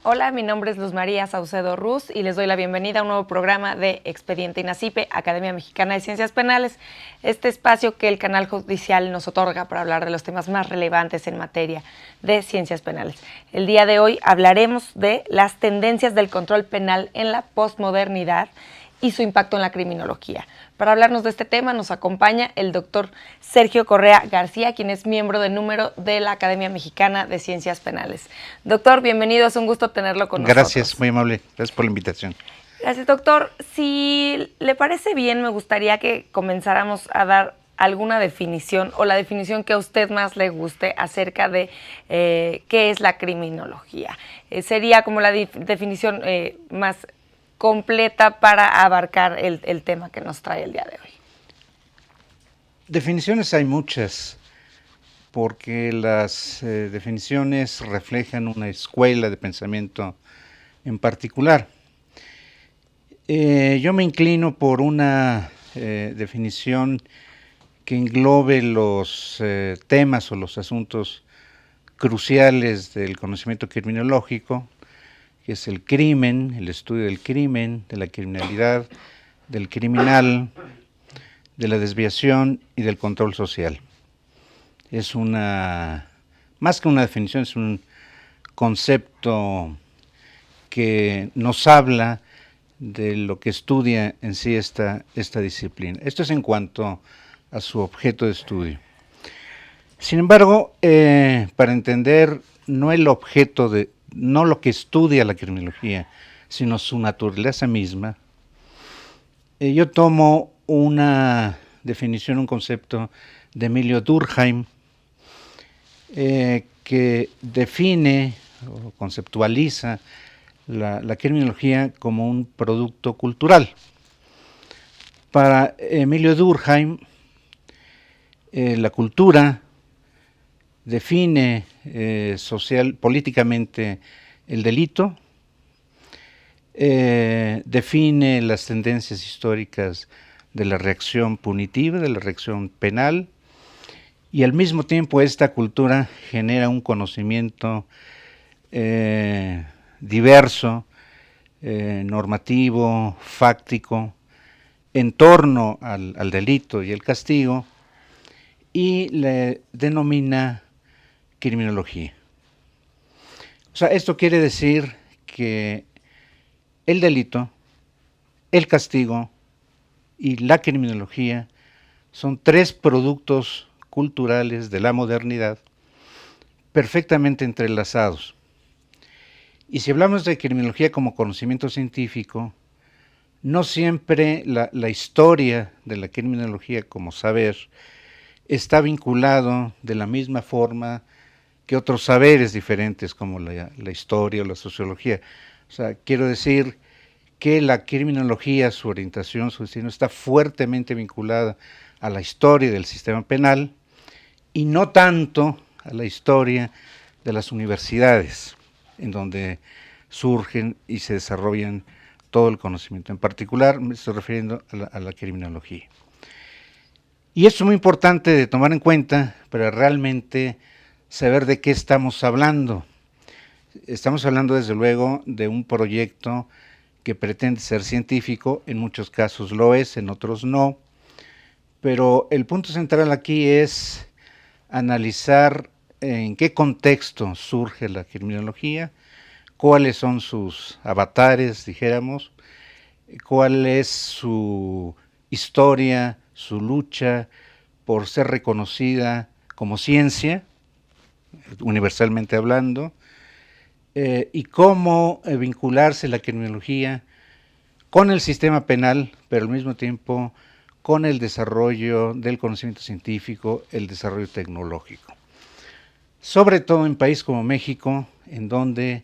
Hola, mi nombre es Luz María Saucedo Ruz y les doy la bienvenida a un nuevo programa de Expediente INACIPE, Academia Mexicana de Ciencias Penales, este espacio que el canal judicial nos otorga para hablar de los temas más relevantes en materia de ciencias penales. El día de hoy hablaremos de las tendencias del control penal en la posmodernidad y su impacto en la criminología. Para hablarnos de este tema nos acompaña el doctor Sergio Correa García, quien es miembro de número de la Academia Mexicana de Ciencias Penales. Doctor, bienvenido, es un gusto tenerlo con nosotros. Gracias, muy amable, gracias por la invitación. Gracias, doctor. Si le parece bien, me gustaría que comenzáramos a dar alguna definición o la definición que a usted más le guste acerca de qué es la criminología. Sería como la definición más completa para abarcar el tema que nos trae el día de hoy. Definiciones hay muchas, porque las definiciones reflejan una escuela de pensamiento en particular. Yo me inclino por una definición que englobe los temas o los asuntos cruciales del conocimiento criminológico, que es el crimen, el estudio del crimen, de la criminalidad, del criminal, de la desviación y del control social. Es más que una definición, es un concepto que nos habla de lo que estudia en sí esta disciplina. Esto es en cuanto a su objeto de estudio. Sin embargo, para entender no lo que estudia la criminología, sino su naturaleza misma, yo tomo una definición, un concepto de Emilio Durkheim, que define o conceptualiza la criminología como un producto cultural. Para Emilio Durkheim, la cultura define políticamente el delito, define las tendencias históricas de la reacción punitiva, de la reacción penal, y al mismo tiempo esta cultura genera un conocimiento diverso, normativo, fáctico, en torno al delito y el castigo, y le denomina criminología. O sea, esto quiere decir que el delito, el castigo y la criminología son tres productos culturales de la modernidad perfectamente entrelazados. Y si hablamos de criminología como conocimiento científico, no siempre la historia de la criminología como saber está vinculado de la misma forma que otros saberes diferentes como la historia o la sociología. O sea, quiero decir que la criminología, su orientación, su destino, está fuertemente vinculada a la historia del sistema penal y no tanto a la historia de las universidades, en donde surgen y se desarrollan todo el conocimiento. En particular me estoy refiriendo a la criminología. Y esto es muy importante de tomar en cuenta para realmente saber de qué estamos hablando. Estamos hablando desde luego de un proyecto que pretende ser científico, en muchos casos lo es, en otros no, pero el punto central aquí es analizar en qué contexto surge la criminología, cuáles son sus avatares, dijéramos, cuál es su historia, su lucha por ser reconocida como ciencia, universalmente hablando, y cómo vincularse la criminología con el sistema penal, pero al mismo tiempo con el desarrollo del conocimiento científico, el desarrollo tecnológico. Sobre todo en países como México, en donde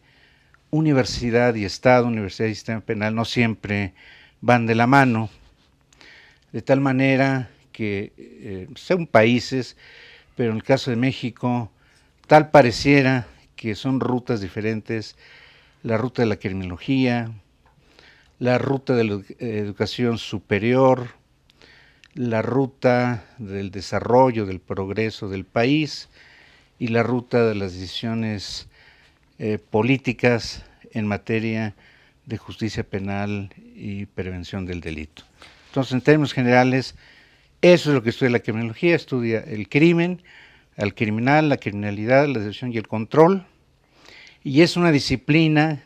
universidad y Estado, universidad y sistema penal no siempre van de la mano, de tal manera que son países, pero en el caso de México, tal pareciera que son rutas diferentes, la ruta de la criminología, la ruta de la educación superior, la ruta del desarrollo, del progreso del país y la ruta de las decisiones políticas en materia de justicia penal y prevención del delito. Entonces, en términos generales, eso es lo que estudia la criminología, estudia el crimen, al criminal, la criminalidad, la decisión y el control, y es una disciplina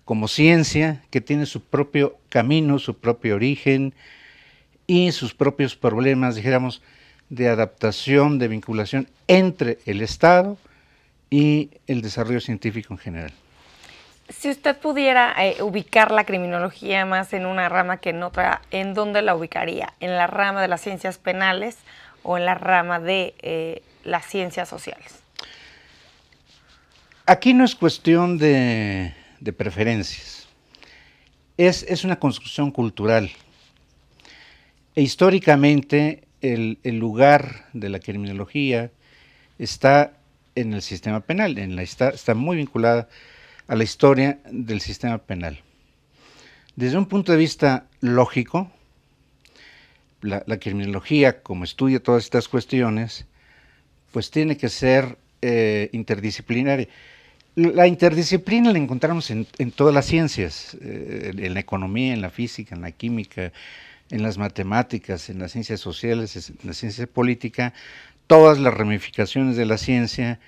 como ciencia que tiene su propio camino, su propio origen y sus propios problemas, dijéramos, de adaptación, de vinculación entre el Estado y el desarrollo científico en general. Si usted pudiera ubicar la criminología más en una rama que en otra, ¿en dónde la ubicaría? ¿En la rama de las ciencias penales o en la rama de las ciencias sociales? Aquí no es cuestión de preferencias, es una construcción cultural. E históricamente el lugar de la criminología está en el sistema penal, está muy vinculada a la historia del sistema penal. Desde un punto de vista lógico, la criminología, como estudia todas estas cuestiones, pues tiene que ser interdisciplinaria. La interdisciplina la encontramos en todas las ciencias, en la economía, en la física, en la química, en las matemáticas, en las ciencias sociales, en la ciencia política. Todas las ramificaciones de la ciencia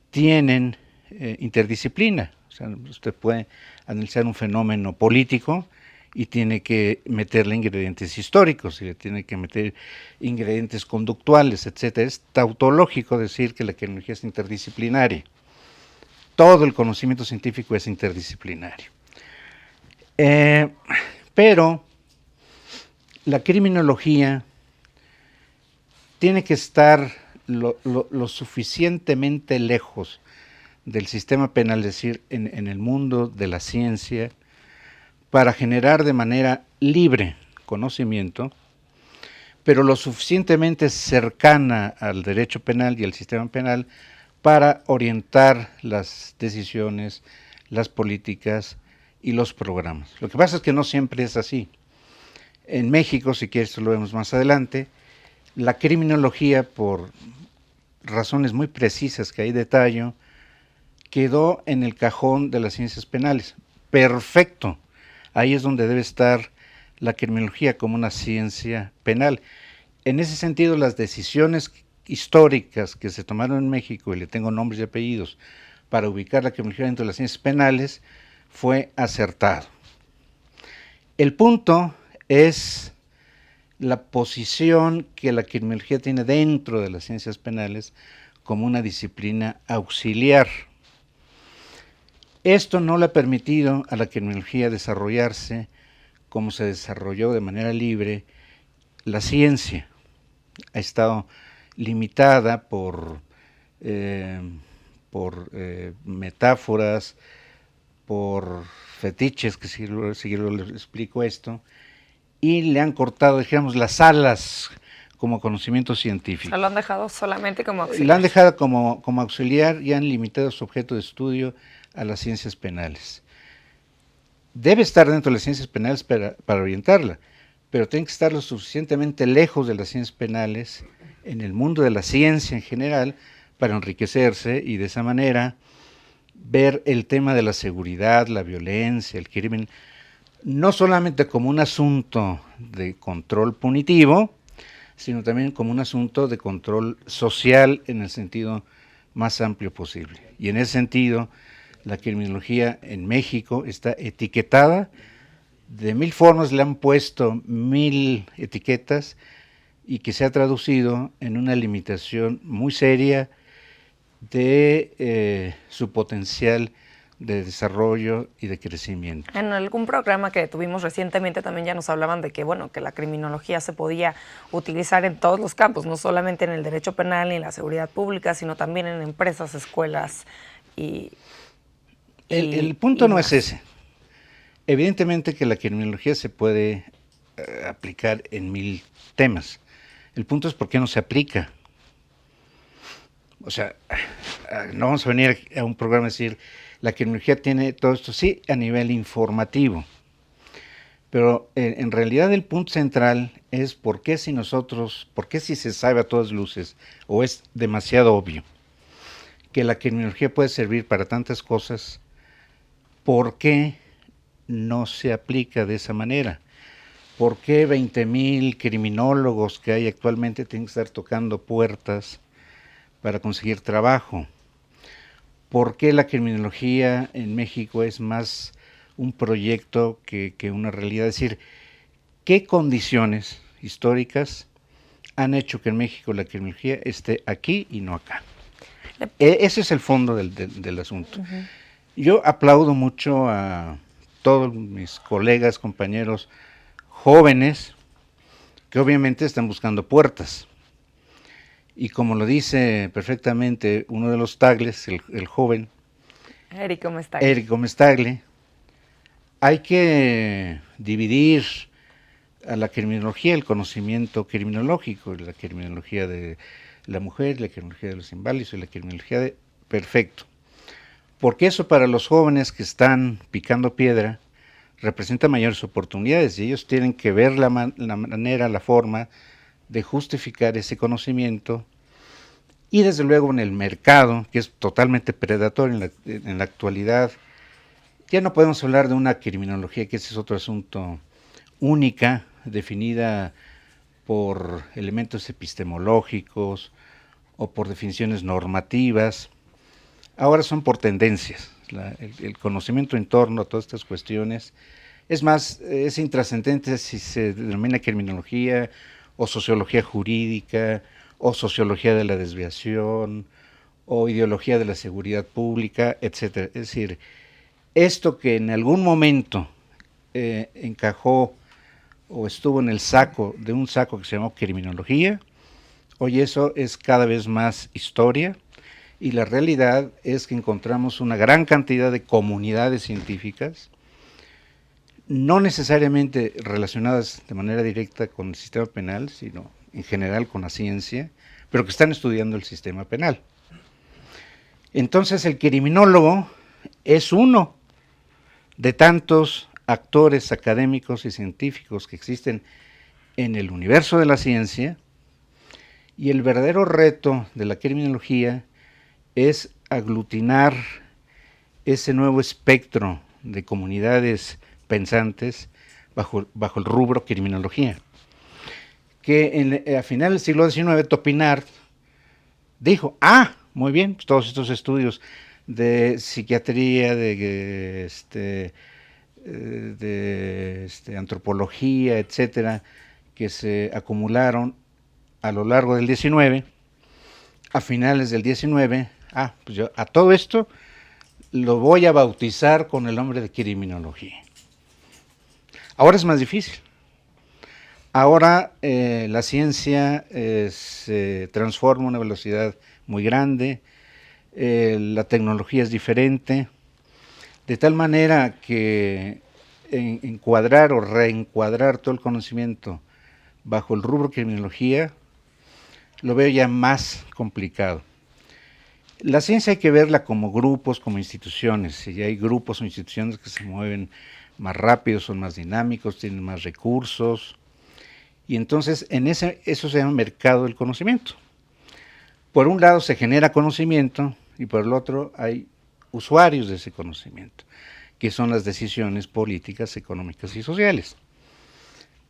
tienen interdisciplina. O sea, usted puede analizar un fenómeno político y tiene que meterle ingredientes históricos, y le tiene que meter ingredientes conductuales, etcétera. Es tautológico decir que la criminología es interdisciplinaria. Todo el conocimiento científico es interdisciplinario. Pero la criminología tiene que estar lo suficientemente lejos del sistema penal, es decir, en el mundo de la ciencia, para generar de manera libre conocimiento, pero lo suficientemente cercana al derecho penal y al sistema penal para orientar las decisiones, las políticas y los programas. Lo que pasa es que no siempre es así. En México, si quieres lo vemos más adelante, la criminología, por razones muy precisas que ahí detallo, quedó en el cajón de las ciencias penales. Perfecto. Ahí es donde debe estar la criminología como una ciencia penal. En ese sentido, las decisiones históricas que se tomaron en México, y le tengo nombres y apellidos, para ubicar la criminología dentro de las ciencias penales, fue acertado. El punto es la posición que la criminología tiene dentro de las ciencias penales como una disciplina auxiliar. Esto no le ha permitido a la criminología desarrollarse como se desarrolló de manera libre la ciencia. Ha estado limitada por metáforas, por fetiches, que si les explico esto, y le han cortado, digamos, las alas como conocimiento científico. O sea, lo han dejado solamente como auxiliar. Lo han dejado como auxiliar y han limitado su objeto de estudio a las ciencias penales. Debe estar dentro de las ciencias penales para orientarla, pero tiene que estar lo suficientemente lejos de las ciencias penales en el mundo de la ciencia en general para enriquecerse y de esa manera ver el tema de la seguridad, la violencia, el crimen, no solamente como un asunto de control punitivo, sino también como un asunto de control social en el sentido más amplio posible. Y en ese sentido, la criminología en México está etiquetada de 1000 formas, le han puesto 1000 etiquetas, y que se ha traducido en una limitación muy seria de su potencial de desarrollo y de crecimiento. En algún programa que tuvimos recientemente también ya nos hablaban de que, bueno, que la criminología se podía utilizar en todos los campos, no solamente en el derecho penal ni en la seguridad pública, sino también en empresas, escuelas y el punto no es ese. Evidentemente que la criminología se puede aplicar en 1000 temas. El punto es por qué no se aplica. O sea, no vamos a venir a un programa a decir, la criminología tiene todo esto, sí, a nivel informativo, pero en realidad el punto central es por qué si se sabe a todas luces, o es demasiado obvio, que la criminología puede servir para tantas cosas, ¿por qué no se aplica de esa manera? ¿Por qué 20,000 criminólogos que hay actualmente tienen que estar tocando puertas para conseguir trabajo? ¿Por qué la criminología en México es más un proyecto que una realidad? Es decir, ¿qué condiciones históricas han hecho que en México la criminología esté aquí y no acá? Ese es el fondo del asunto. Uh-huh. Yo aplaudo mucho a todos mis colegas, compañeros jóvenes, que obviamente están buscando puertas. Y como lo dice perfectamente uno de los tagles, el joven, Érico Mestagle, hay que dividir a la criminología, el conocimiento criminológico, la criminología de la mujer, la criminología de los inválidos y la criminología de... Perfecto. Porque eso para los jóvenes que están picando piedra representa mayores oportunidades y ellos tienen que ver la manera, la forma de justificar ese conocimiento. Y desde luego en el mercado, que es totalmente predatorio en la actualidad, ya no podemos hablar de una criminología, que ese es otro asunto, única, definida por elementos epistemológicos o por definiciones normativas. Ahora son por tendencias. El conocimiento en torno a todas estas cuestiones es más, es intrascendente si se denomina criminología o sociología jurídica o sociología de la desviación o ideología de la seguridad pública, etcétera. Es decir, esto que en algún momento encajó o estuvo en el saco de un saco que se llamó criminología, hoy eso es cada vez más historia, y la realidad es que encontramos una gran cantidad de comunidades científicas, no necesariamente relacionadas de manera directa con el sistema penal, sino en general con la ciencia, pero que están estudiando el sistema penal. Entonces el criminólogo es uno de tantos actores académicos y científicos que existen en el universo de la ciencia, y el verdadero reto de la criminología es aglutinar ese nuevo espectro de comunidades pensantes bajo el rubro criminología. Que a final del siglo XIX Topinard dijo, muy bien, pues todos estos estudios de psiquiatría, de antropología, etcétera, que se acumularon a lo largo del XIX, a finales del XIX, pues yo a todo esto lo voy a bautizar con el nombre de criminología. Ahora es más difícil. Ahora la ciencia se transforma a una velocidad muy grande, la tecnología es diferente, de tal manera que encuadrar o reencuadrar todo el conocimiento bajo el rubro criminología lo veo ya más complicado. La ciencia hay que verla como grupos, como instituciones, y hay grupos o instituciones que se mueven más rápido, son más dinámicos, tienen más recursos, y entonces eso se llama mercado del conocimiento. Por un lado se genera conocimiento y por el otro hay usuarios de ese conocimiento, que son las decisiones políticas, económicas y sociales.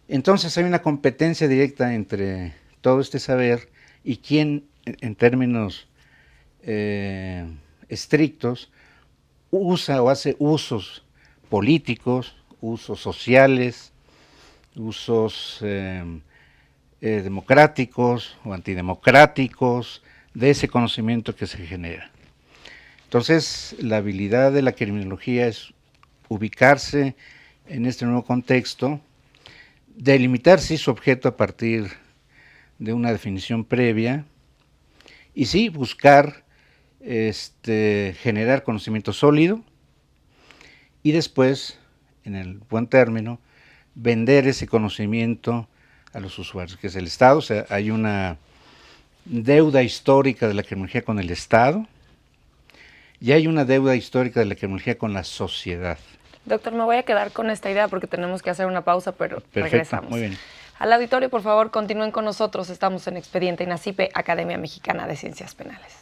Entonces hay una competencia directa entre todo este saber y quién, en términos estrictos, usa o hace usos políticos, usos sociales, usos democráticos o antidemocráticos de ese conocimiento que se genera. Entonces, la habilidad de la criminología es ubicarse en este nuevo contexto, delimitar sí su objeto a partir de una definición previa, y sí buscar generar conocimiento sólido, y después, en el buen término, vender ese conocimiento a los usuarios, que es el Estado. O sea, hay una deuda histórica de la criminología con el Estado, y hay una deuda histórica de la criminología con la sociedad. Doctor, me voy a quedar con esta idea porque tenemos que hacer una pausa, pero perfecto, regresamos. Muy bien. Al auditorio, por favor, continúen con nosotros. Estamos en Expediente INACIPE, Academia Mexicana de Ciencias Penales.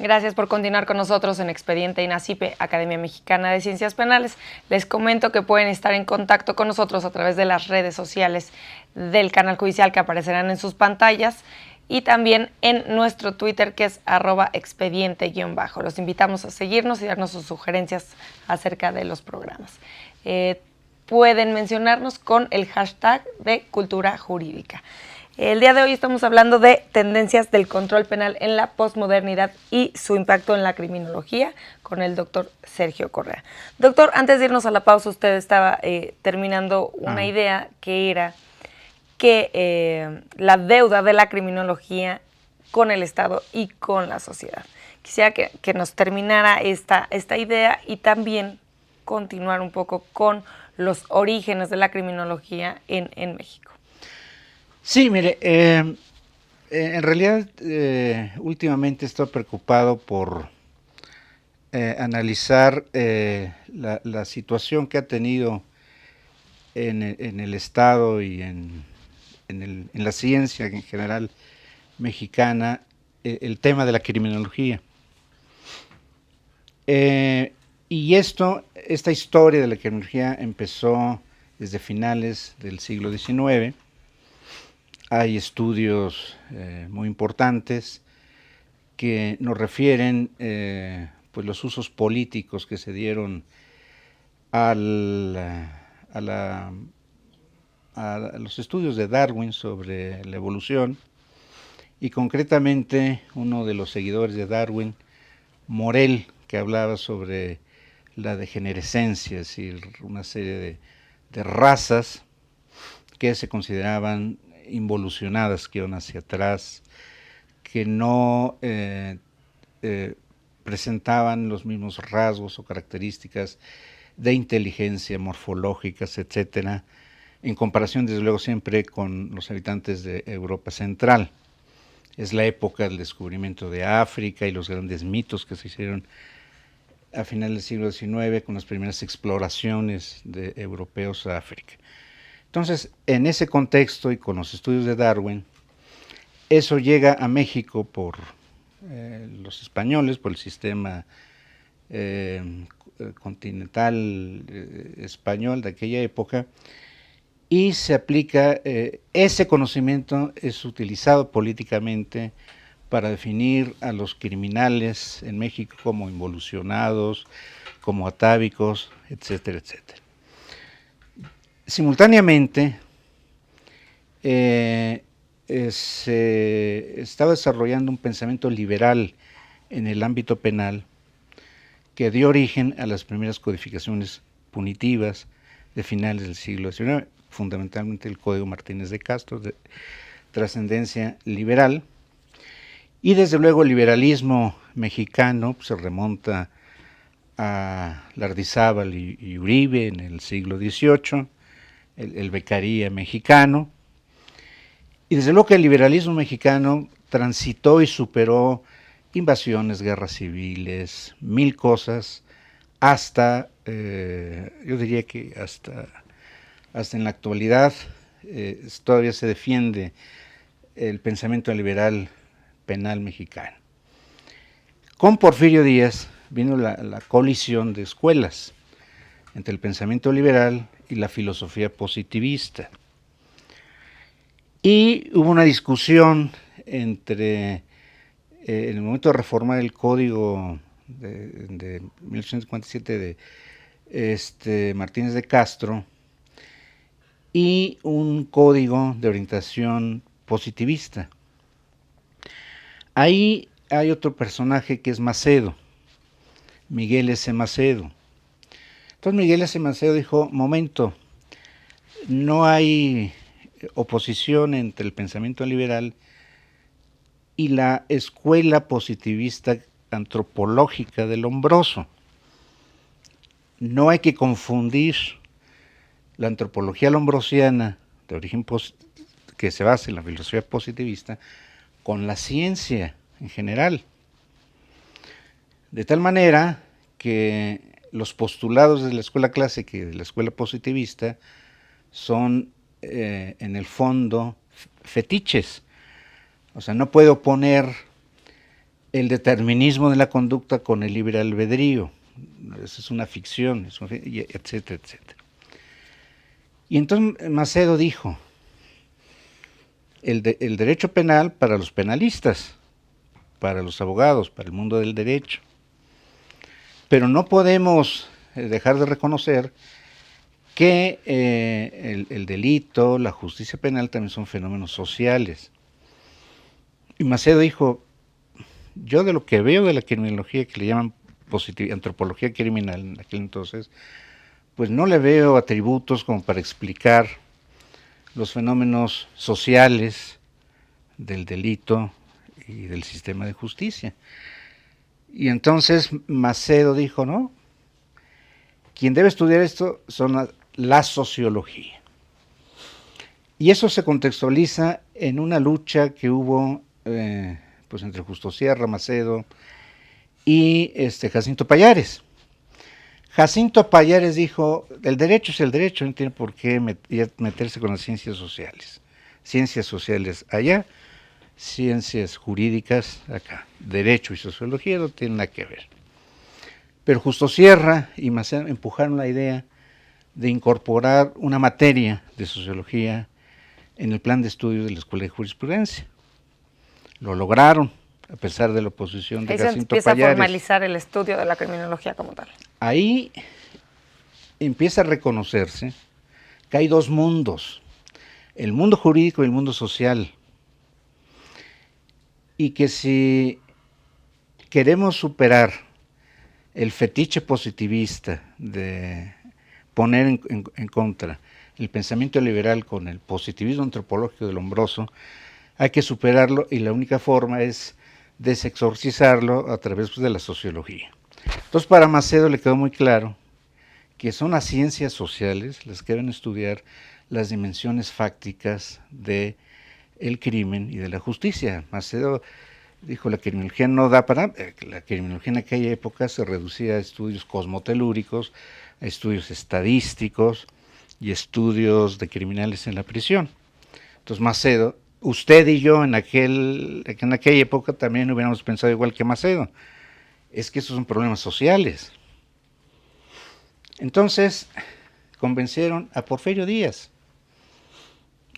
Gracias por continuar con nosotros en Expediente INACIPE, Academia Mexicana de Ciencias Penales. Les comento que pueden estar en contacto con nosotros a través de las redes sociales del canal judicial que aparecerán en sus pantallas y también en nuestro Twitter, que es @expediente_. Los invitamos a seguirnos y darnos sus sugerencias acerca de los programas. Pueden mencionarnos con el hashtag de Cultura Jurídica. El día de hoy estamos hablando de tendencias del control penal en la posmodernidad y su impacto en la criminología con el doctor Sergio Correa. Doctor, antes de irnos a la pausa, usted estaba terminando una idea que era que la deuda de la criminología con el Estado y con la sociedad. Quisiera que nos terminara esta idea y también continuar un poco con los orígenes de la criminología en México. Sí, mire, en realidad últimamente estoy preocupado por analizar la situación que ha tenido en el Estado y en la ciencia en general mexicana el tema de la criminología. Y esta historia de la criminología empezó desde finales del siglo XIX. Hay estudios muy importantes que nos refieren pues los usos políticos que se dieron a los estudios de Darwin sobre la evolución, y concretamente uno de los seguidores de Darwin, Morel, que hablaba sobre la degenerescencia, es decir, una serie de razas que se consideraban involucionadas, que iban hacia atrás, que no presentaban los mismos rasgos o características de inteligencia morfológicas, etcétera, en comparación, desde luego, siempre con los habitantes de Europa Central. Es la época del descubrimiento de África y los grandes mitos que se hicieron a finales del siglo XIX con las primeras exploraciones de europeos a África. Entonces, en ese contexto y con los estudios de Darwin, eso llega a México por los españoles, por el sistema continental español de aquella época, y se aplica, ese conocimiento es utilizado políticamente para definir a los criminales en México como involucionados, como atávicos, etcétera, etcétera. Simultáneamente, se estaba desarrollando un pensamiento liberal en el ámbito penal que dio origen a las primeras codificaciones punitivas de finales del siglo XIX, fundamentalmente el Código Martínez de Castro, de trascendencia liberal, y desde luego el liberalismo mexicano pues, se remonta a Lardizábal y Uribe en el siglo XVIII, el Beccaria mexicano, y desde luego que el liberalismo mexicano transitó y superó invasiones, guerras civiles, mil cosas, hasta, yo diría que hasta en la actualidad todavía se defiende el pensamiento liberal penal mexicano. Con Porfirio Díaz vino la colisión de escuelas entre el pensamiento liberal y la filosofía positivista. Y hubo una discusión entre, en el momento de reformar el código de 1857 de Martínez de Castro, y un código de orientación positivista. Ahí hay otro personaje que es Macedo, Miguel S. Macedo. Entonces Miguel S. Macedo dijo, momento, no hay oposición entre el pensamiento liberal y la escuela positivista antropológica de Lombroso. No hay que confundir la antropología lombrosiana de origen que se basa en la filosofía positivista con la ciencia en general. De tal manera que los postulados de la escuela clásica y de la escuela positivista son en el fondo fetiches. O sea, no puede oponer el determinismo de la conducta con el libre albedrío. Eso es una ficción, etcétera, etcétera. Y entonces Macedo dijo, el derecho penal para los penalistas, para los abogados, para el mundo del derecho. Pero no podemos dejar de reconocer que el delito, la justicia penal también son fenómenos sociales. Y Macedo dijo, yo de lo que veo de la criminología, que le llaman antropología criminal en aquel entonces, pues no le veo atributos como para explicar los fenómenos sociales del delito y del sistema de justicia. Y entonces Macedo dijo, no, quien debe estudiar esto son la sociología. Y eso se contextualiza en una lucha que hubo pues entre Justo Sierra, Macedo y Jacinto Pallares. Jacinto Pallares dijo, el derecho es el derecho, no tiene por qué meterse con las ciencias sociales. Ciencias sociales allá, ciencias jurídicas acá. Derecho y sociología no tienen nada que ver. Pero Justo Sierra y Macedo empujaron la idea de incorporar una materia de sociología en el plan de estudios de la Escuela de Jurisprudencia. Lo lograron, a pesar de la oposición de Jacinto Pallares. Ahí se empieza a formalizar el estudio de la criminología como tal. Ahí empieza a reconocerse que hay dos mundos, el mundo jurídico y el mundo social, y que si queremos superar el fetiche positivista de poner en contra el pensamiento liberal con el positivismo antropológico del Lombroso, hay que superarlo y la única forma es desexorcizarlo a través de la sociología. Entonces para Macedo le quedó muy claro que son las ciencias sociales las que deben estudiar las dimensiones fácticas del crimen y de la justicia. Macedo dijo, la criminología no da para... La criminología en aquella época se reducía a estudios cosmotelúricos, a estudios estadísticos y estudios de criminales en la prisión. Entonces Macedo, usted y yo en aquella época también hubiéramos pensado igual que Macedo. Es que esos son problemas sociales. Entonces convencieron a Porfirio Díaz.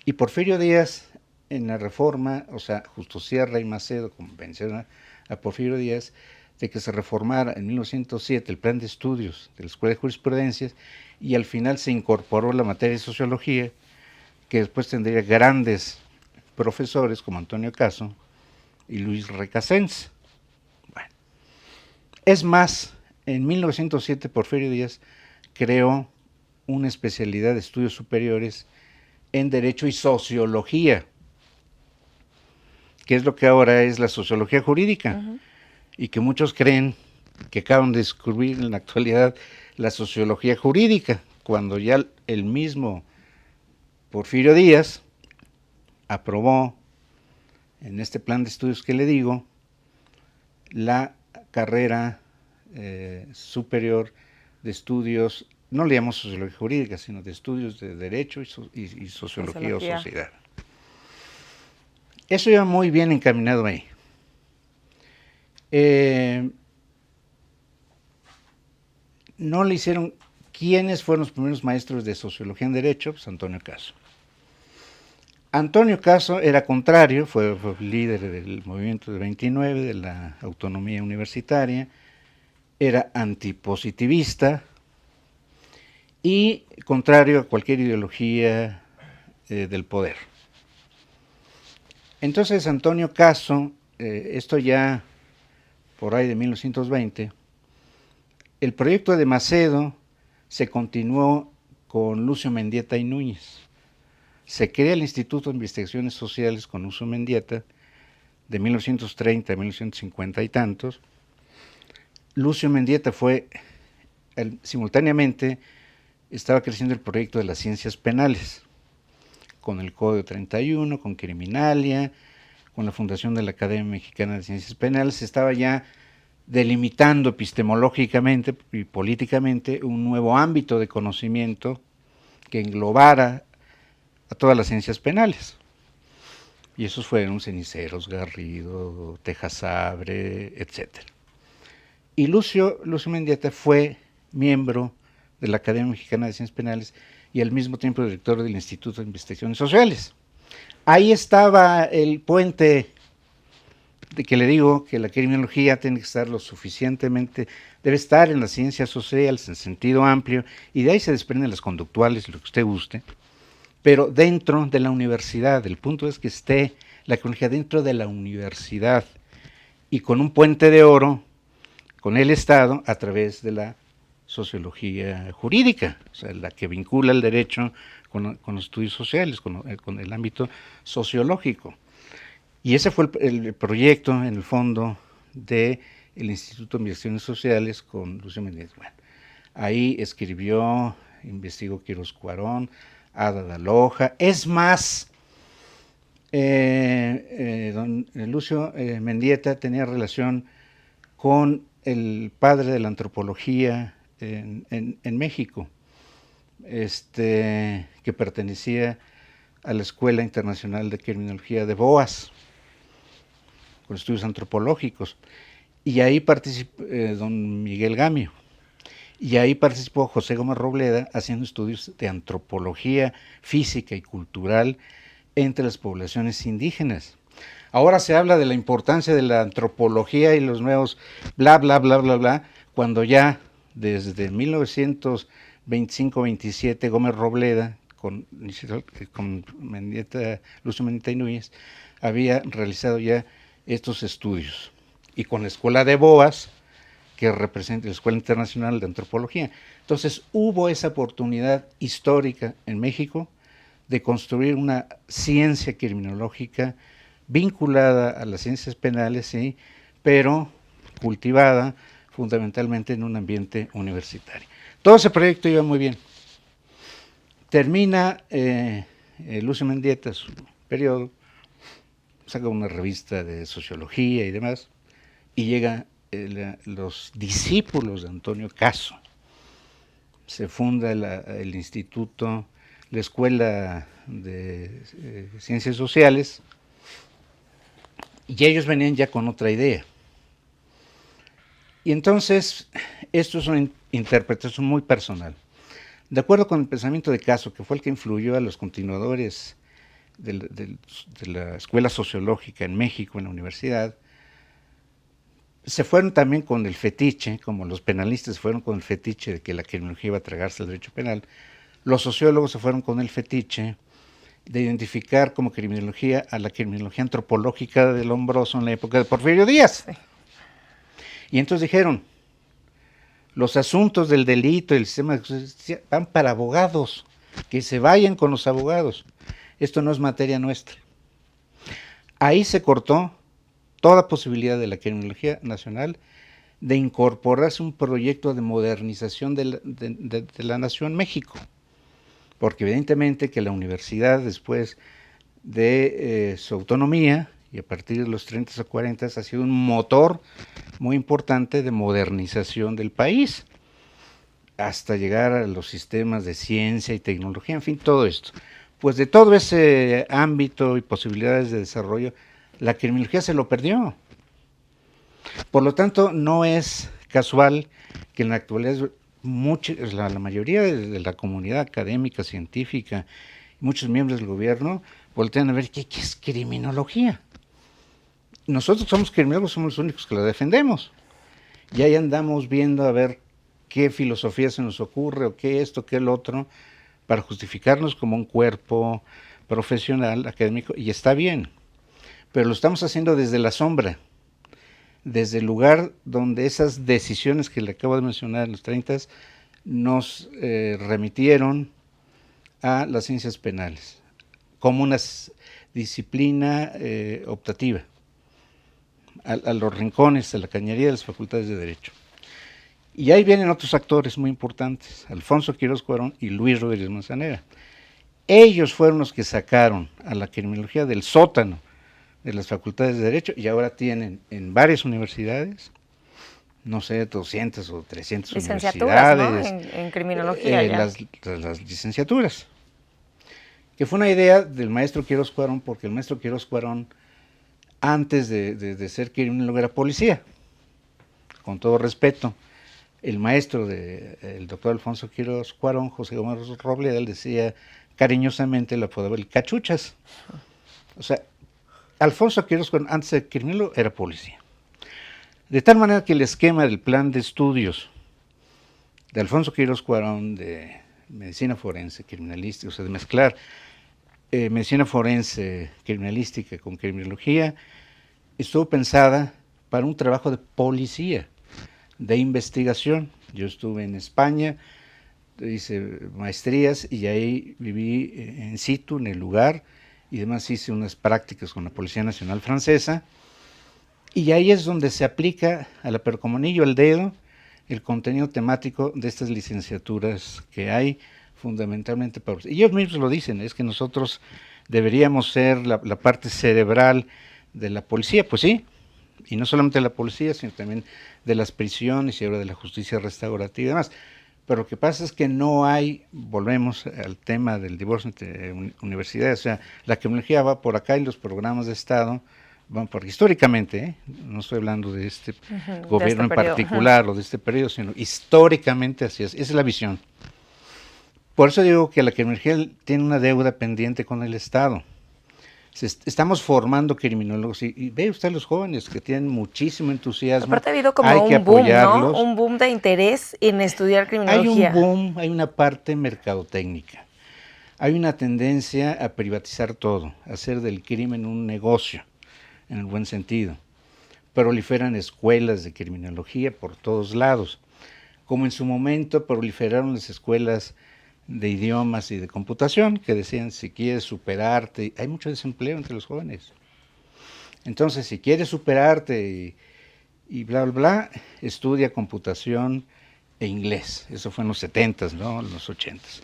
Y Porfirio Díaz en la Reforma, o sea, Justo Sierra y Macedo convencieron a Porfirio Díaz de que se reformara en 1907 el plan de estudios de la Escuela de Jurisprudencia y al final se incorporó la materia de sociología, que después tendría grandes profesores como Antonio Caso y Luis Recasens. Bueno, es más, en 1907 Porfirio Díaz creó una especialidad de estudios superiores en Derecho y Sociología, que es lo que ahora es la sociología jurídica, y que muchos creen que acaban de descubrir en la actualidad la sociología jurídica, cuando ya el mismo Porfirio Díaz aprobó en este plan de estudios que le digo la carrera superior de estudios, no le llamamos sociología jurídica, sino de estudios de derecho y sociología o sociedad. Eso iba muy bien encaminado ahí. No le hicieron. ¿Quiénes fueron los primeros maestros de sociología en derecho? Pues Antonio Caso. Antonio Caso era contrario, fue líder del movimiento del 29, de la autonomía universitaria, era antipositivista y contrario a cualquier ideología del poder. Entonces Antonio Caso, esto ya por ahí de 1920, el proyecto de Macedo se continuó con Lucio Mendieta y Núñez. Se crea el Instituto de Investigaciones Sociales con Lucio Mendieta de 1930 a 1950 y tantos. Lucio Mendieta fue, simultáneamente, estaba creciendo el proyecto de las ciencias penales, con el Código 31, con Criminalia, con la fundación de la Academia Mexicana de Ciencias Penales. Se estaba ya delimitando epistemológicamente y políticamente un nuevo ámbito de conocimiento que englobara a todas las ciencias penales. Y esos fueron Ceniceros, Garrido, Tejasabre, etc. Y Lucio Mendieta fue miembro de la Academia Mexicana de Ciencias Penales y al mismo tiempo director del Instituto de Investigaciones Sociales. Ahí estaba el puente de que le digo que la criminología tiene que estar lo suficientemente, debe estar en las ciencias sociales en sentido amplio, y de ahí se desprenden las conductuales, lo que usted guste, pero dentro de la universidad. El punto es que esté la criminología dentro de la universidad y con un puente de oro con el Estado a través de la sociología jurídica, o sea, la que vincula el derecho con los estudios sociales, con el ámbito sociológico. Y ese fue el proyecto, en el fondo, del Instituto de Investigaciones Sociales con Lucio Mendieta. Bueno, ahí escribió, investigó Quirós Cuarón, Ada de Aloja. Es más, don Lucio Mendieta tenía relación con el padre de la antropología en México, que pertenecía a la Escuela Internacional de Criminología de Boas, con estudios antropológicos, y ahí participó don Miguel Gamio, y ahí participó José Gómez Robleda haciendo estudios de antropología física y cultural entre las poblaciones indígenas. Ahora se habla de la importancia de la antropología y los nuevos bla, bla, bla, bla, bla, cuando ya desde 1925-27 Gómez Robleda, con Lucio Mendieta y Núñez, había realizado ya estos estudios, y con la Escuela de Boas, que representa la Escuela Internacional de Antropología. Entonces hubo esa oportunidad histórica en México de construir una ciencia criminológica vinculada a las ciencias penales, sí, pero cultivada fundamentalmente en un ambiente universitario. Todo ese proyecto iba muy bien. Termina Lucio Mendieta su periodo, saca una revista de sociología y demás, y llega los discípulos de Antonio Caso. Se funda el instituto, la Escuela de Ciencias Sociales, y ellos venían ya con otra idea. Y entonces, esto es una interpretación muy personal. De acuerdo con el pensamiento de Caso, que fue el que influyó a los continuadores de la escuela sociológica en México, en la universidad, se fueron también con el fetiche, como los penalistas fueron con el fetiche de que la criminología iba a tragarse el derecho penal, los sociólogos se fueron con el fetiche de identificar como criminología a la criminología antropológica de Lombroso en la época de Porfirio Díaz. Sí. Y entonces dijeron, los asuntos del delito y el sistema de justicia van para abogados, que se vayan con los abogados. Esto no es materia nuestra. Ahí se cortó toda posibilidad de la criminología nacional de incorporarse un proyecto de modernización de la nación México, porque evidentemente que la universidad, después de su autonomía y a partir de los 30 o 40 ha sido un motor muy importante de modernización del país, hasta llegar a los sistemas de ciencia y tecnología, en fin, todo esto. Pues de todo ese ámbito y posibilidades de desarrollo, la criminología se lo perdió. Por lo tanto, no es casual que en la actualidad la mayoría de la comunidad académica, científica, muchos miembros del gobierno voltean a ver qué es criminología. Nosotros somos criminólogos, somos los únicos que la defendemos. Y ahí andamos viendo a ver qué filosofía se nos ocurre, o qué esto, qué el otro, para justificarnos como un cuerpo profesional, académico, y está bien. Pero lo estamos haciendo desde la sombra, desde el lugar donde esas decisiones que le acabo de mencionar en los 30 nos remitieron a las ciencias penales, como una disciplina optativa, a los rincones, a la cañería de las facultades de Derecho. Y ahí vienen otros actores muy importantes, Alfonso Quirós Cuarón y Luis Rodríguez Manzanera. Ellos fueron los que sacaron a la criminología del sótano de las facultades de Derecho, y ahora tienen en varias universidades, no sé, 200 o 300 licenciaturas, universidades, ¿no? En criminología. Las licenciaturas. que fue una idea del maestro Quirós Cuarón, porque el maestro Quirós Cuarón, antes de ser criminólogo, era policía, con todo respeto. El maestro el doctor Alfonso Quirós Cuarón, José Gómez Robledo, él decía cariñosamente, lo apodaba el Cachuchas. O sea, Alfonso Quirós Cuarón, antes de criminólogo, era policía. De tal manera que el esquema del plan de estudios de Alfonso Quirós Cuarón de medicina forense, criminalística, o sea, de mezclar medicina forense, criminalística con criminología, estuvo pensada para un trabajo de policía, de investigación. Yo estuve en España, hice maestrías y ahí viví in situ, en el lugar, y además hice unas prácticas con la Policía Nacional Francesa, y ahí es donde se aplica como anillo al dedo el contenido temático de estas licenciaturas que hay fundamentalmente para... Y ellos mismos lo dicen, es que nosotros deberíamos ser la parte cerebral de la policía, pues sí, y no solamente de la policía, sino también de las prisiones y ahora de la justicia restaurativa y demás. Pero lo que pasa es que no hay, volvemos al tema del divorcio entre universidades, o sea, la criminología va por acá y los programas de Estado van por históricamente, no estoy hablando de este gobierno en particular o de este periodo, sino históricamente así es, esa es la visión. Por eso digo que la criminología tiene una deuda pendiente con el Estado. Estamos formando criminólogos y ve usted los jóvenes que tienen muchísimo entusiasmo. Aparte ha habido como un boom, ¿no? Un boom de interés en estudiar criminología. Hay un boom, hay una parte mercadotécnica. Hay una tendencia a privatizar todo, a hacer del crimen un negocio, en el buen sentido. Proliferan escuelas de criminología por todos lados. Como en su momento proliferaron las escuelas de idiomas y de computación, que decían, si quieres superarte, hay mucho desempleo entre los jóvenes. Entonces, si quieres superarte y bla, bla, bla, estudia computación e inglés. Eso fue en los 70s, ¿no? En los 80s.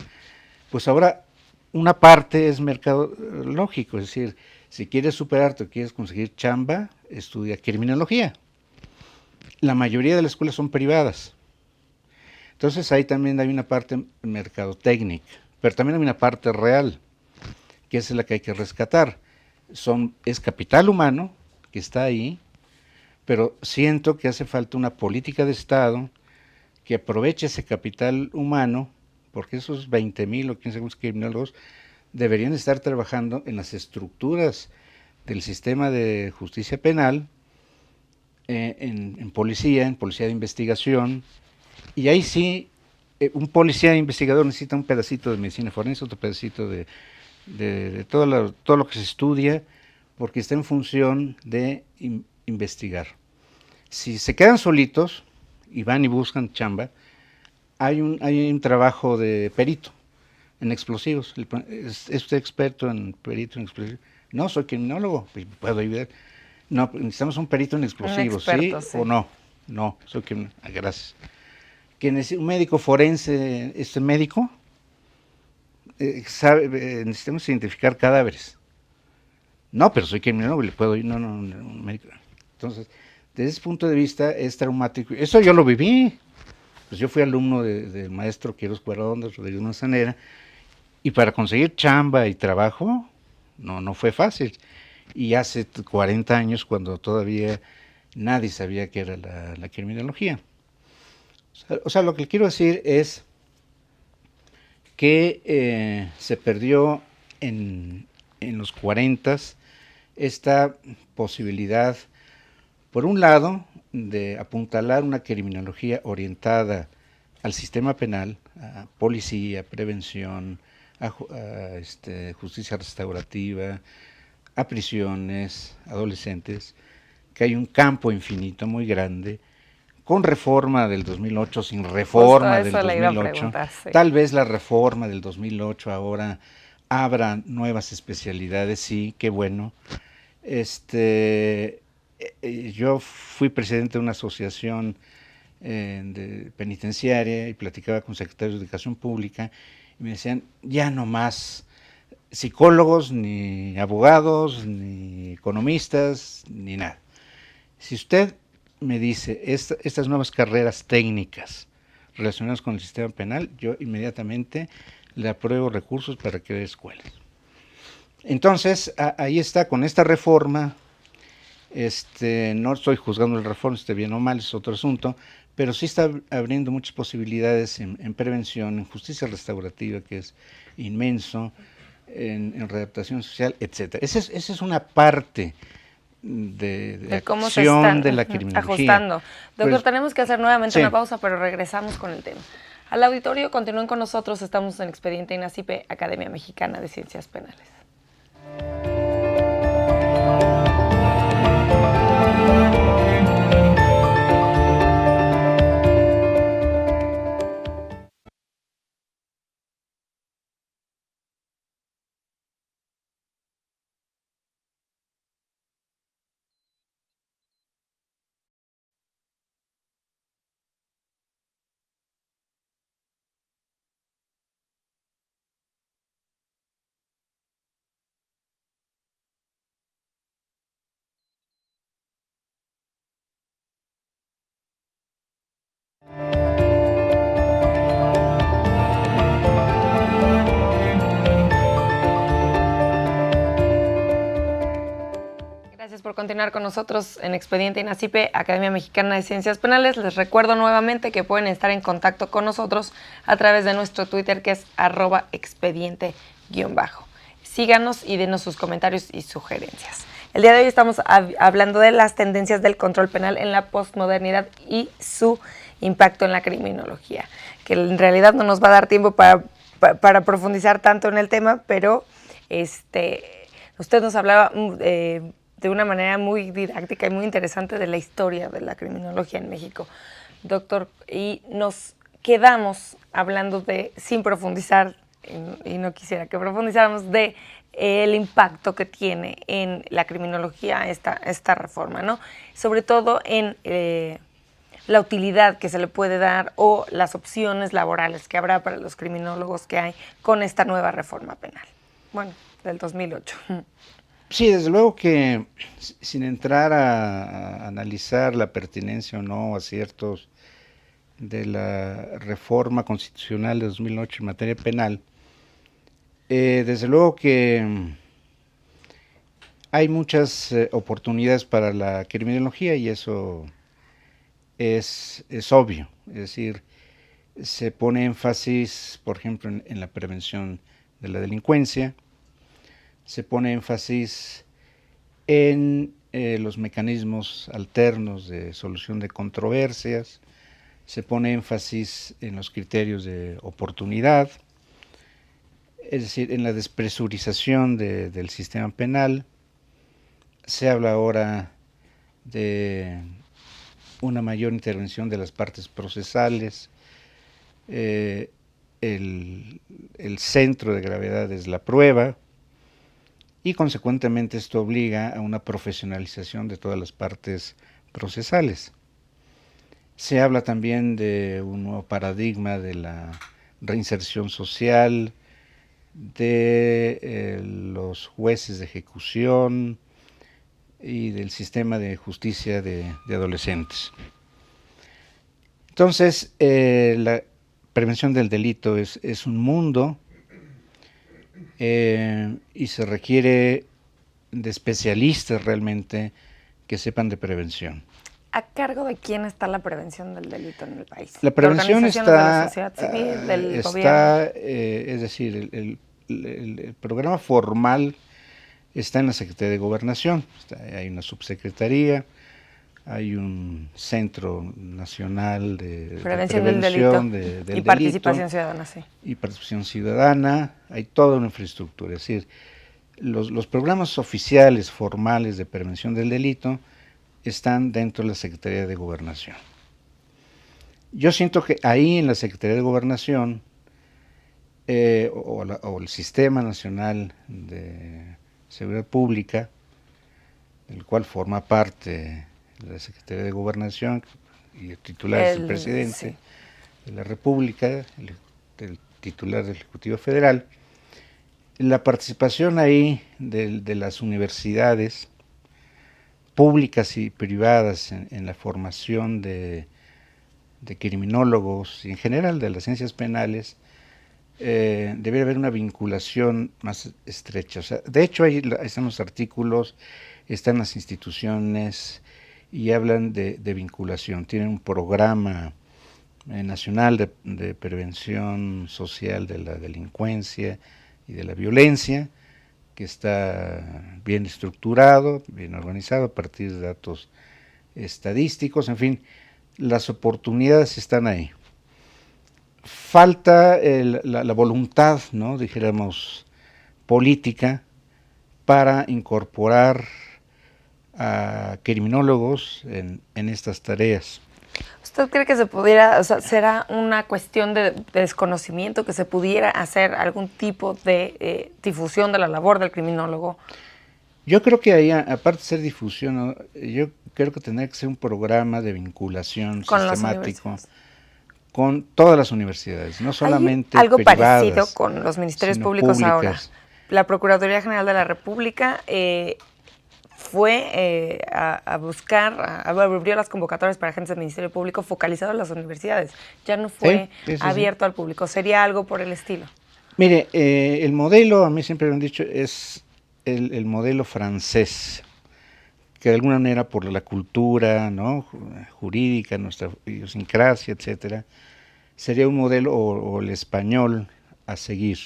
Pues ahora, una parte es mercadológico, es decir, si quieres superarte o quieres conseguir chamba, estudia criminología. La mayoría de las escuelas son privadas. Entonces ahí también hay una parte mercadotécnica, pero también hay una parte real, que es la que hay que rescatar. Es capital humano que está ahí, pero siento que hace falta una política de Estado que aproveche ese capital humano, porque esos 20,000 o 15 criminólogos deberían estar trabajando en las estructuras del sistema de justicia penal, en policía de investigación. Y ahí sí, un policía investigador necesita un pedacito de medicina forense, otro pedacito de todo lo que se estudia, porque está en función de investigar. Si se quedan solitos y van y buscan chamba, hay un trabajo de perito en explosivos. ¿Es usted experto en perito en explosivos? No, soy criminólogo, puedo ayudar. No, necesitamos un perito en explosivos, experto, ¿sí o no? No, soy criminólogo. Gracias. Un médico forense, ¿es médico? Necesitamos identificar cadáveres. No, pero soy criminólogo y le puedo ir. No, un médico. Entonces, desde ese punto de vista es traumático. Eso yo lo viví. Pues yo fui alumno del maestro Quirós Cuarón, de Rodríguez Manzanera, y para conseguir chamba y trabajo, no fue fácil. Y hace 40 años, cuando todavía nadie sabía qué era la criminología. O sea, lo que quiero decir es que se perdió en los 40s esta posibilidad, por un lado, de apuntalar una criminología orientada al sistema penal, a policía, prevención, a justicia restaurativa, a prisiones, adolescentes, que hay un campo infinito muy grande, con reforma del 2008, sin reforma del 2008, sí. Tal vez la reforma del 2008 ahora abra nuevas especialidades, sí, qué bueno. Yo fui presidente de una asociación penitenciaria y platicaba con secretarios de Educación Pública y me decían, ya no más psicólogos, ni abogados, ni economistas, ni nada. Si usted me dice estas nuevas carreras técnicas relacionadas con el sistema penal, yo inmediatamente le apruebo recursos para crear escuelas. Entonces, ahí está, con esta reforma, no estoy juzgando la reforma, esté bien o mal, es otro asunto, pero sí está abriendo muchas posibilidades en prevención, en justicia restaurativa, que es inmenso, en readaptación social, etcétera. Esa es una parte de cómo se acción están de la criminología. ajustando. Doctor, Pues, tenemos que hacer nuevamente sí. una pausa, pero regresamos con el tema. Al auditorio, continúen con nosotros, estamos en Expediente INACIPE, Academia Mexicana de Ciencias Penales. Gracias por continuar con nosotros en Expediente INACIPE, Academia Mexicana de Ciencias Penales. Les recuerdo nuevamente que pueden estar en contacto con nosotros a través de nuestro Twitter, que es @expediente_. Síganos y denos sus comentarios y sugerencias. El día de hoy estamos hablando de las tendencias del control penal en la postmodernidad y su impacto en la criminología, que en realidad no nos va a dar tiempo para profundizar tanto en el tema, pero usted nos hablaba de una manera muy didáctica y muy interesante de la historia de la criminología en México, doctor, y nos quedamos hablando de, sin profundizar, y no quisiera que profundizáramos, de el impacto que tiene en la criminología esta reforma, ¿no? Sobre todo en la utilidad que se le puede dar o las opciones laborales que habrá para los criminólogos que hay con esta nueva reforma penal, bueno, del 2008. Sí, desde luego que sin entrar a analizar la pertinencia o no o aciertos de la reforma constitucional de 2008 en materia penal, desde luego que hay muchas oportunidades para la criminología y eso es obvio. Es decir, se pone énfasis, por ejemplo, en la prevención de la delincuencia, se pone énfasis en los mecanismos alternos de solución de controversias, se pone énfasis en los criterios de oportunidad, es decir, en la despresurización del sistema penal. Se habla ahora de una mayor intervención de las partes procesales. El centro de gravedad es la prueba y consecuentemente esto obliga a una profesionalización de todas las partes procesales. Se habla también de un nuevo paradigma de la reinserción social, de los jueces de ejecución y del sistema de justicia de adolescentes. Entonces, la prevención del delito es un mundo y se requiere de especialistas realmente que sepan de prevención. ¿A cargo de quién está la prevención del delito en el país? La prevención está, de la sociedad civil, del gobierno. Es decir, el programa formal está en la Secretaría de Gobernación. Hay una subsecretaría, hay un Centro Nacional de Prevención del delito del y participación ciudadana, sí. Y participación ciudadana, hay toda una infraestructura. Es decir, los programas oficiales, formales de prevención del delito están dentro de la Secretaría de Gobernación. Yo siento que ahí en la Secretaría de Gobernación o el Sistema Nacional de Seguridad Pública, del cual forma parte la Secretaría de Gobernación y el titular es el presidente de la República, el titular del Ejecutivo Federal. La participación ahí de las universidades públicas y privadas en la formación de criminólogos y en general de las ciencias penales debería haber una vinculación más estrecha. O sea, de hecho, ahí están los artículos, están las instituciones y hablan de vinculación. Tienen un programa nacional de prevención social de la delincuencia y de la violencia, que está bien estructurado, bien organizado a partir de datos estadísticos, en fin, las oportunidades están ahí. Falta la voluntad, ¿no?, dijéramos, política para incorporar a criminólogos en estas tareas. ¿Usted cree que se pudiera, o sea, será una cuestión de desconocimiento, que se pudiera hacer algún tipo de difusión de la labor del criminólogo? Yo creo que ahí, aparte de ser difusión, ¿no?, yo creo que tendría que ser un programa de vinculación Con sistemático con todas las universidades, no solamente algo privadas, parecido con los ministerios públicos públicas. Ahora. La Procuraduría General de la República fue a buscar, abrió las convocatorias para agentes del Ministerio Público focalizado en las universidades. Ya no fue abierto al público. ¿Sería algo por el estilo? Mire, el modelo, a mí siempre me han dicho, es el modelo francés, que de alguna manera por la cultura, ¿no?, jurídica, nuestra idiosincrasia, etcétera, sería un modelo, o el español a seguir.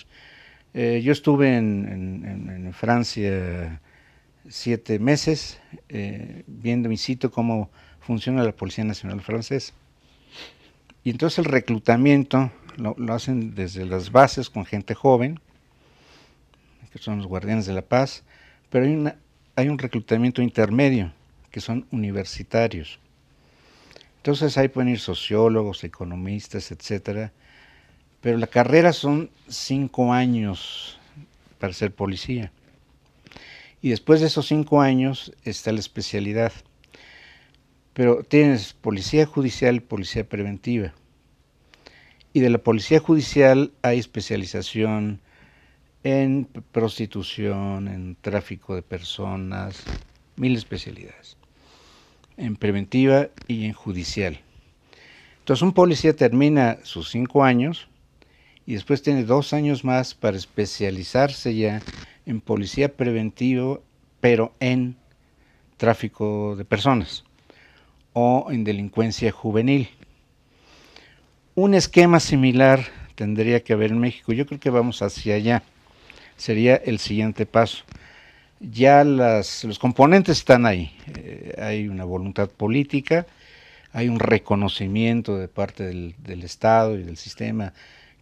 Yo estuve en Francia 7 meses viendo in situ cómo funciona la Policía Nacional Francesa. Y entonces el reclutamiento lo hacen desde las bases con gente joven, que son los guardianes de la paz, pero hay un reclutamiento intermedio, que son universitarios. Entonces ahí pueden ir sociólogos, economistas, etcétera, pero la carrera son 5 años para ser policía. Y después de esos 5 años está la especialidad. Pero tienes policía judicial, policía preventiva. Y de la policía judicial hay especialización en prostitución, en tráfico de personas, 1000 especialidades. En preventiva y en judicial. Entonces un policía termina sus 5 años y después tiene 2 años más para especializarse ya en policía preventivo, pero en tráfico de personas o en delincuencia juvenil. Un esquema similar tendría que haber en México. Yo creo que vamos hacia allá. Sería el siguiente paso. Ya los componentes están ahí. Hay una voluntad política, hay un reconocimiento de parte del Estado y del sistema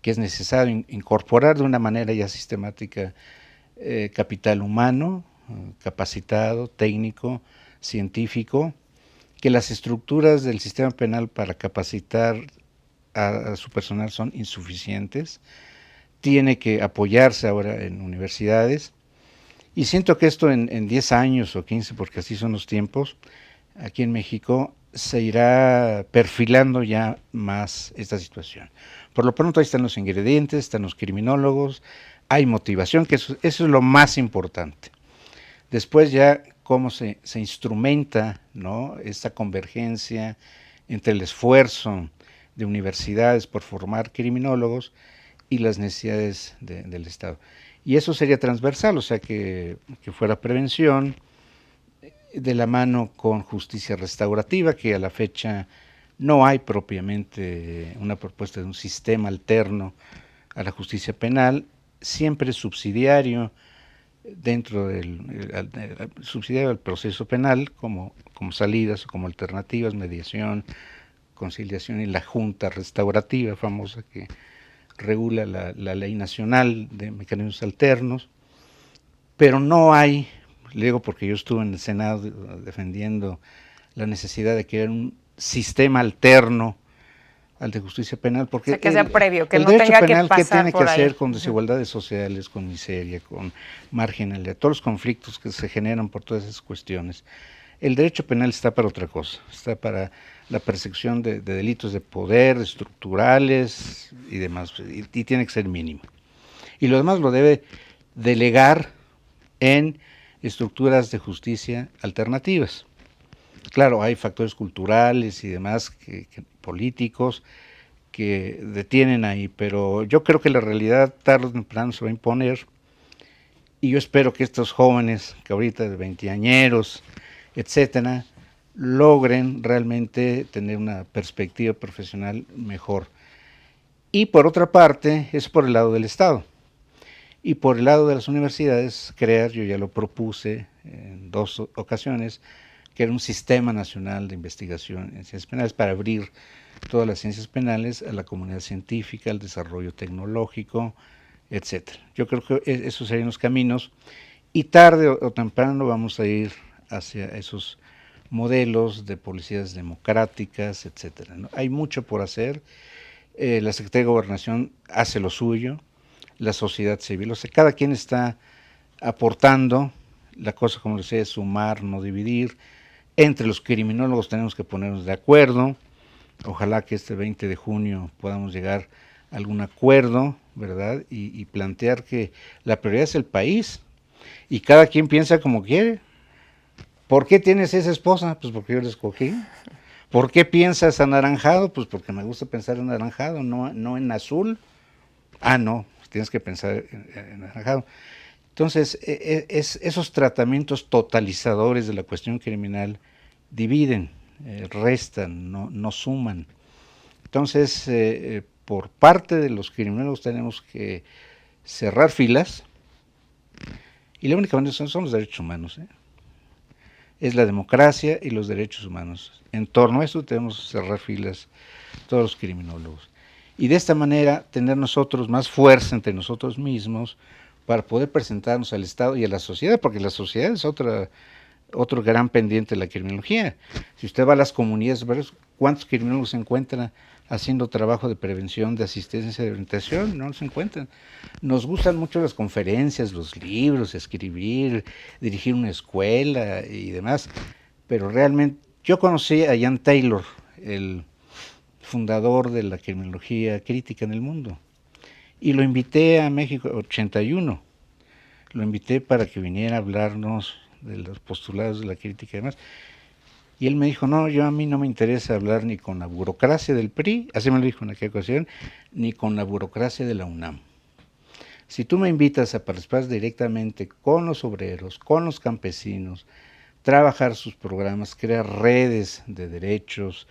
que es necesario incorporar de una manera ya sistemática capital humano, capacitado, técnico, científico, que las estructuras del sistema penal para capacitar a su personal son insuficientes, tiene que apoyarse ahora en universidades, y siento que esto en 10 años o 15, porque así son los tiempos, aquí en México se irá perfilando ya más esta situación. Por lo pronto ahí están los ingredientes, están los criminólogos, hay motivación, que eso es lo más importante. Después ya cómo se instrumenta, ¿no?, esta convergencia entre el esfuerzo de universidades por formar criminólogos y las necesidades del Estado. Y eso sería transversal, o sea, que fuera prevención, de la mano con justicia restaurativa, que a la fecha no hay propiamente una propuesta de un sistema alterno a la justicia penal, siempre subsidiario dentro subsidiario al proceso penal, como salidas, como alternativas, mediación, conciliación y la junta restaurativa famosa que regula la ley nacional de mecanismos alternos, pero no hay, le digo porque yo estuve en el Senado defendiendo la necesidad de crear un sistema alterno al de justicia penal, porque o sea, que sea previo, que el no derecho tenga penal, que pasar ¿qué tiene por que ahí? hacer con desigualdades sociales, con miseria, con marginalidad, todos los conflictos que se generan por todas esas cuestiones? El derecho penal está para otra cosa, está para la persecución de delitos de poder, estructurales y demás, y tiene que ser mínimo. Y lo demás lo debe delegar en estructuras de justicia alternativas. Claro, hay factores culturales y demás políticos que detienen ahí, pero yo creo que la realidad tarde o temprano se va a imponer, y yo espero que estos jóvenes, que ahorita de veinteañeros, etcétera, logren realmente tener una perspectiva profesional mejor. Y por otra parte, es por el lado del Estado. Y por el lado de las universidades, crear, yo ya lo propuse en 2 ocasiones, que era un sistema nacional de investigación en ciencias penales para abrir todas las ciencias penales a la comunidad científica, al desarrollo tecnológico, etcétera. Yo creo que esos serían los caminos, y tarde o temprano vamos a ir hacia esos modelos de policías democráticas, etcétera, ¿no? Hay mucho por hacer. La Secretaría de Gobernación hace lo suyo, la sociedad civil, o sea, cada quien está aportando. La cosa, como decía, es sumar, no dividir. Entre los criminólogos tenemos que ponernos de acuerdo. Ojalá que este 20 de junio podamos llegar a algún acuerdo, ¿verdad? Y plantear que la prioridad es el país, y cada quien piensa como quiere. ¿Por qué tienes esa esposa? Pues porque yo la escogí. ¿Por qué piensas anaranjado? Pues porque me gusta pensar en anaranjado, no en azul. Ah, no, tienes que pensar en anaranjado. Entonces, esos tratamientos totalizadores de la cuestión criminal dividen, restan, no suman. Entonces, por parte de los criminólogos tenemos que cerrar filas, y la única manera son los derechos humanos, es la democracia y los derechos humanos. En torno a eso tenemos que cerrar filas todos los criminólogos. Y de esta manera tener nosotros más fuerza entre nosotros mismos para poder presentarnos al Estado y a la sociedad, porque la sociedad es otro gran pendiente de la criminología. Si usted va a las comunidades, ¿cuántos criminólogos se encuentran haciendo trabajo de prevención, de asistencia, de orientación? No se encuentran. Nos gustan mucho las conferencias, los libros, escribir, dirigir una escuela y demás, pero realmente yo conocí a Ian Taylor, el fundador de la criminología crítica en el mundo, y lo invité a México 81, lo invité para que viniera a hablarnos de los postulados de la crítica y demás, y él me dijo, no, a mí no me interesa hablar ni con la burocracia del PRI, así me lo dijo en aquella ocasión, ni con la burocracia de la UNAM. Si tú me invitas a participar directamente con los obreros, con los campesinos, trabajar sus programas, crear redes de derechos,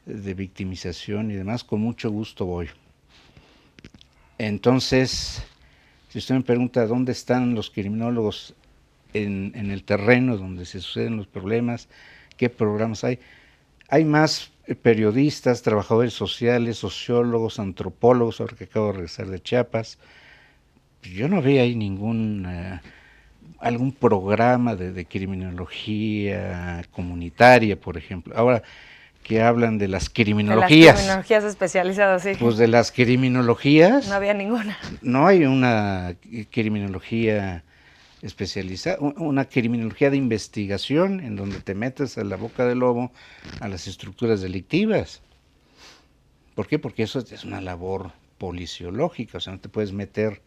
de victimización y demás, con mucho gusto voy. Entonces, si usted me pregunta dónde están los criminólogos en el terreno donde se suceden los problemas, qué programas hay más periodistas, trabajadores sociales, sociólogos, antropólogos, ahora que acabo de regresar de Chiapas. Yo no veo ahí algún programa de criminología comunitaria, por ejemplo. Ahora que hablan de las criminologías. De las criminologías especializadas, sí. Pues de las criminologías. No había ninguna. No hay una criminología especializada, una criminología de investigación en donde te metes a la boca del lobo a las estructuras delictivas. ¿Por qué? Porque eso es una labor policiológica, o sea, no te puedes meter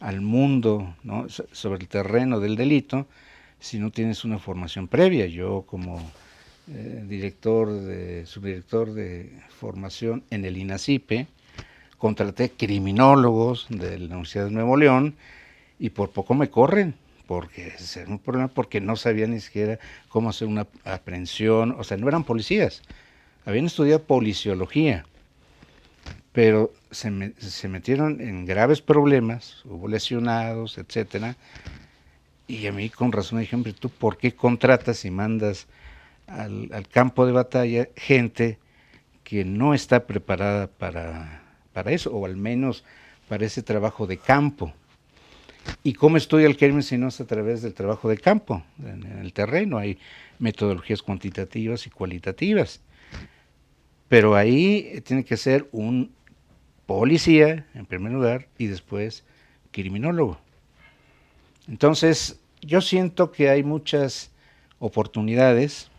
al mundo, ¿no?, sobre el terreno del delito si no tienes una formación previa. Yo como subdirector de formación en el INACIPE, contraté criminólogos de la Universidad de Nuevo León y por poco me corren, porque ese era un problema, porque no sabían ni siquiera cómo hacer una aprehensión, o sea, no eran policías, habían estudiado policiología, pero se metieron en graves problemas, hubo lesionados, etcétera, y a mí con razón me dijeron, hombre, ¿tú por qué contratas y mandas al campo de batalla gente que no está preparada para eso, o al menos para ese trabajo de campo? ¿Y cómo estudia el crimen si no es a través del trabajo de campo? En el terreno hay metodologías cuantitativas y cualitativas, pero ahí tiene que ser un policía en primer lugar y después criminólogo. Entonces yo siento que hay muchas oportunidades,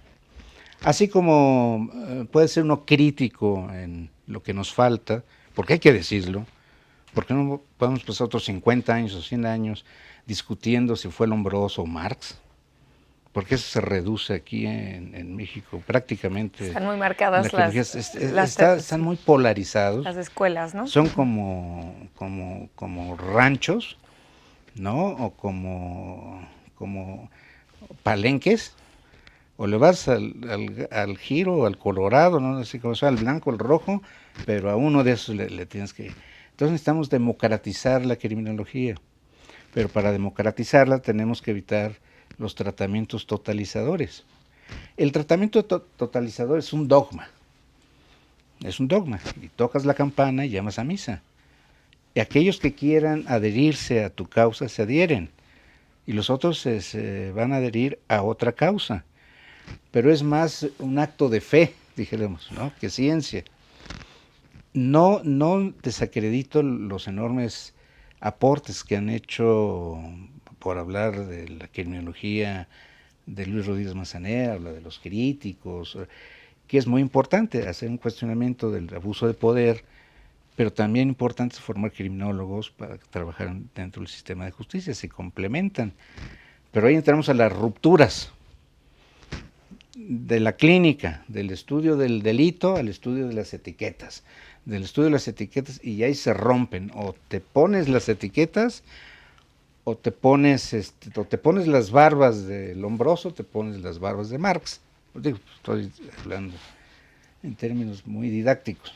así como puede ser uno crítico en lo que nos falta, porque hay que decirlo, porque no podemos pasar otros 50 años o 100 años discutiendo si fue Lombroso o Marx. porque eso se reduce aquí en México prácticamente. Están muy marcadas están muy polarizados. Las escuelas, ¿no? Son como ranchos, ¿no? O como palenques, o le vas al Giro, al Colorado, no sé cómo sea, al blanco, al rojo, pero a uno de esos le tienes que... Entonces necesitamos democratizar la criminología, pero para democratizarla tenemos que evitar los tratamientos totalizadores. El tratamiento totalizador es un dogma, y tocas la campana y llamas a misa. Y aquellos que quieran adherirse a tu causa se adhieren, y los otros se van a adherir a otra causa. Pero es más un acto de fe, dijéramos, ¿no?, que ciencia. No desacredito los enormes aportes que han hecho, por hablar de la criminología de Luis Rodríguez Manzanera, habla de los críticos, que es muy importante hacer un cuestionamiento del abuso de poder, pero también importante formar criminólogos para trabajar dentro del sistema de justicia, se complementan. Pero ahí entramos a las rupturas de la clínica, del estudio del delito al estudio de las etiquetas, y ahí se rompen, o te pones las etiquetas, o te pones las barbas de Lombroso, o te pones las barbas de Marx. Digo, estoy hablando en términos muy didácticos.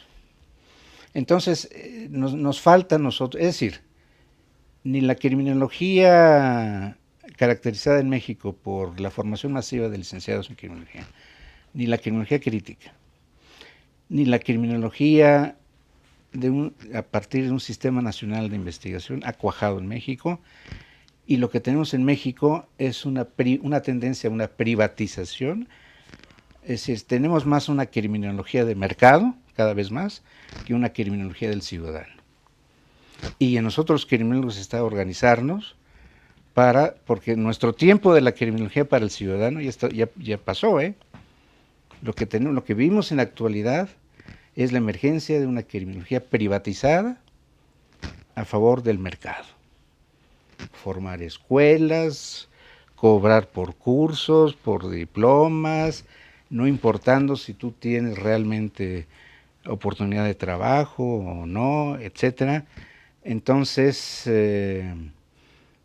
Entonces, nos falta a nosotros, es decir, ni la criminología caracterizada en México por la formación masiva de licenciados en criminología, ni la criminología crítica, ni la criminología a partir de un sistema nacional de investigación ha cuajado en México, y lo que tenemos en México es una tendencia a una privatización, es decir, tenemos más una criminología de mercado, cada vez más, que una criminología del ciudadano. Y en nosotros los criminólogos está organizarnos porque nuestro tiempo de la criminología para el ciudadano ya pasó, Lo que vivimos en la actualidad es la emergencia de una criminología privatizada a favor del mercado. Formar escuelas, cobrar por cursos, por diplomas, no importando si tú tienes realmente oportunidad de trabajo o no, etcétera. Entonces,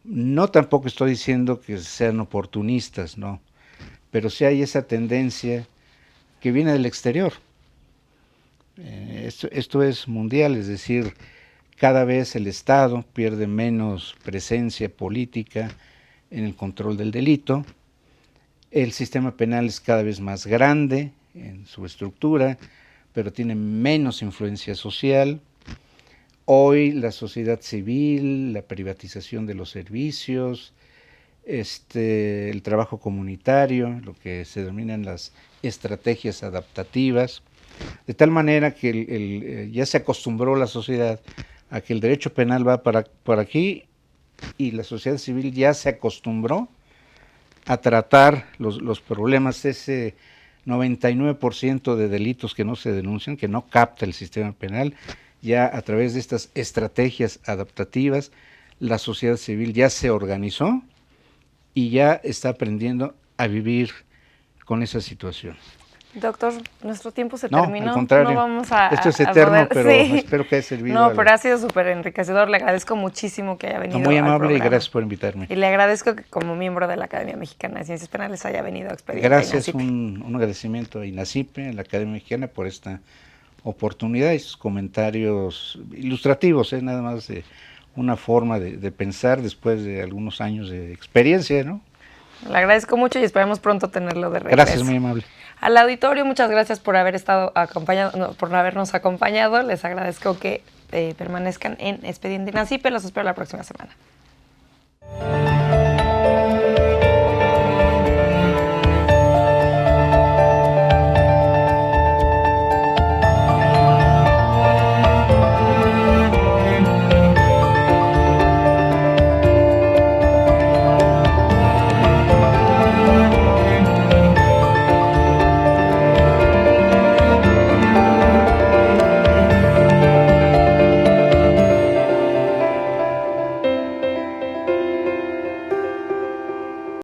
no tampoco estoy diciendo que sean oportunistas, no, pero sí hay esa tendencia que viene del exterior. Esto es mundial, es decir, cada vez el Estado pierde menos presencia política en el control del delito, el sistema penal es cada vez más grande en su estructura, pero tiene menos influencia social. Hoy la sociedad civil, la privatización de los servicios, el trabajo comunitario, lo que se denominan las estrategias adaptativas, de tal manera que ya se acostumbró la sociedad a que el derecho penal va por aquí, y la sociedad civil ya se acostumbró a tratar los problemas, ese 99% de delitos que no se denuncian, que no capta el sistema penal. Ya a través de estas estrategias adaptativas, la sociedad civil ya se organizó y ya está aprendiendo a vivir con esa situación. Doctor, nuestro tiempo se terminó. Al contrario, no vamos esto es eterno, pero sí. Espero que haya servido. No, pero ha sido súper enriquecedor. Le agradezco muchísimo que haya venido. Muy amable, al programa. Y gracias por invitarme. Y le agradezco que como miembro de la Academia Mexicana de Ciencias Penales haya venido a Expediente Gracias, INACIPE. un agradecimiento a INACIPE, a la Academia Mexicana, por esta oportunidad y sus comentarios ilustrativos, nada más de una forma de pensar después de algunos años de experiencia, ¿no? Le agradezco mucho y esperamos pronto tenerlo de regreso. Gracias, muy amable. Al auditorio, muchas gracias por por habernos acompañado. Les agradezco que permanezcan en Expediente INACIPE. Los espero la próxima semana.